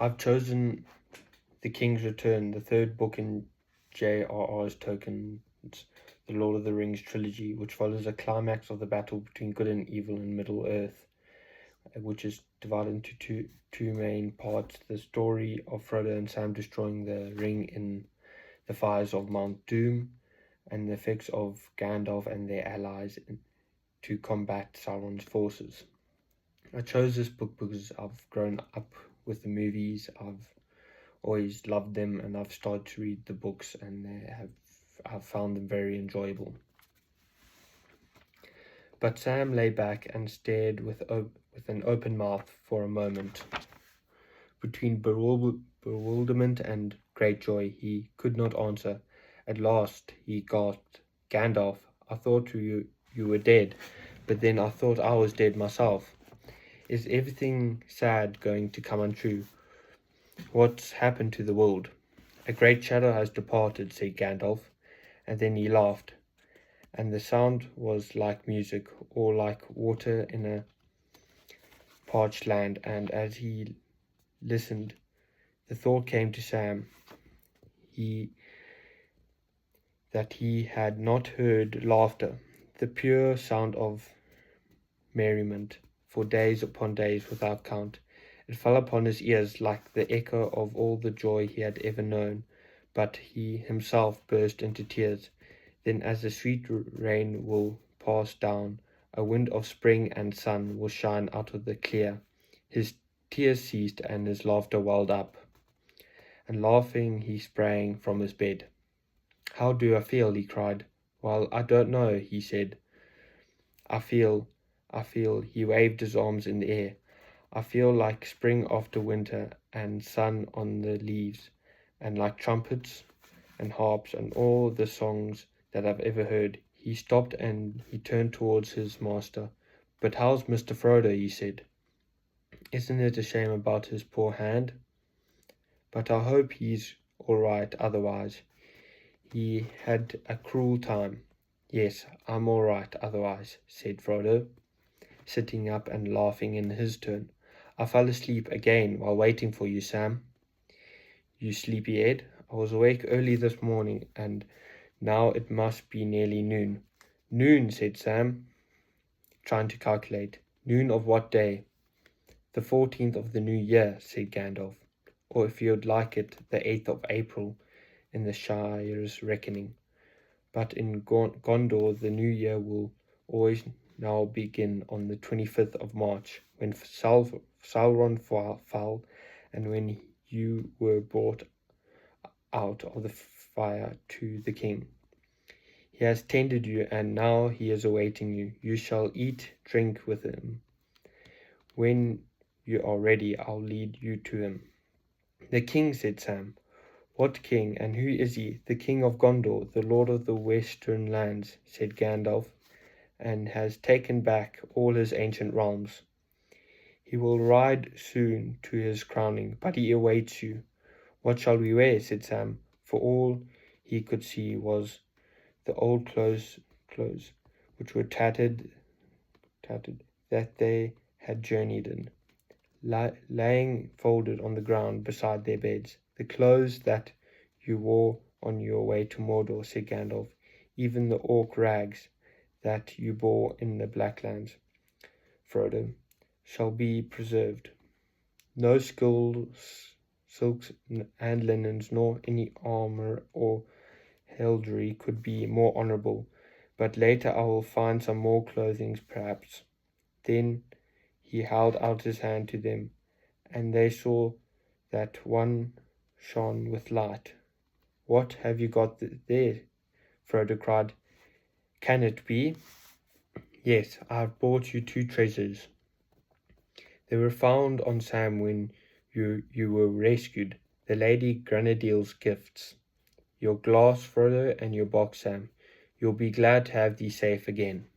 I've chosen The King's Return, the third book in J.R.R. Tolkien's The Lord of the Rings trilogy, which follows a climax of the battle between good and evil in Middle-earth, which is divided into two main parts: the story of Frodo and Sam destroying the ring in the fires of Mount Doom, and the effects of Gandalf and their allies to combat Sauron's forces. I chose this book because I've grown up with the movies. I've always loved them, and I've started to read the books, and I've found them very enjoyable. But Sam lay back and stared with an open mouth for a moment. Between bewilderment and great joy, he could not answer. At last he gasped, "Gandalf, I thought you were dead, but then I thought I was dead myself. Is everything sad going to come untrue? What's happened to the world?" "A great shadow has departed," said Gandalf, and then he laughed, and the sound was like music, or like water in a parched land. And as he listened, the thought came to Sam that he had not heard laughter, the pure sound of merriment, for days upon days without count. It fell upon his ears like the echo of all the joy he had ever known, but he himself burst into tears. Then, as the sweet rain will pass down, a wind of spring and sun will shine out of the clear. His tears ceased, and his laughter welled up, and laughing he sprang from his bed. "How do I feel?" he cried. "Well, I don't know," he said. I feel, he waved his arms in the air. "I feel like spring after winter, and sun on the leaves, and like trumpets and harps and all the songs that I've ever heard." He stopped and he turned towards his master. "But how's Mr. Frodo?" he said. "Isn't it a shame about his poor hand? But I hope he's all right otherwise. He had a cruel time." "Yes, I'm all right otherwise," said Frodo, sitting up and laughing in his turn. "I fell asleep again while waiting for you, Sam." "You sleepyhead. I was awake early this morning, and now it must be nearly noon." "Noon," said Sam, trying to calculate. "Noon of what day?" "The 14th of the new year," said Gandalf. "Or if you'd like it, the 8th of April in the Shire's reckoning. But in Gondor the new year will always now begin on the 25th of March, when Sauron fell, and when you were brought out of the fire to the king. He has tended you, and now he is awaiting you. You shall eat, drink with him. When you are ready, I'll lead you to him." "The king," said Sam. "What king, and who is he?" "The king of Gondor, the lord of the western lands," said Gandalf, "and has taken back all his ancient realms. He will ride soon to his crowning, but he awaits you." "What shall we wear?" said Sam, for all he could see was the old clothes which were tattered, that they had journeyed in, laying folded on the ground beside their beds. "The clothes that you wore on your way to Mordor," said Gandalf, "even the orc rags that you bore in the Blacklands, Frodo, shall be preserved. No silks and linens, nor any armor or heraldry could be more honorable. But later I will find some more clothing, perhaps." Then he held out his hand to them, and they saw that one shone with light. "What have you got there?" Frodo cried. "Can it be?" "Yes, I have brought you two treasures. They were found on Sam when you were rescued, the Lady Grenadille's gifts. Your glass, Frodo, and your box, Sam. You'll be glad to have these safe again."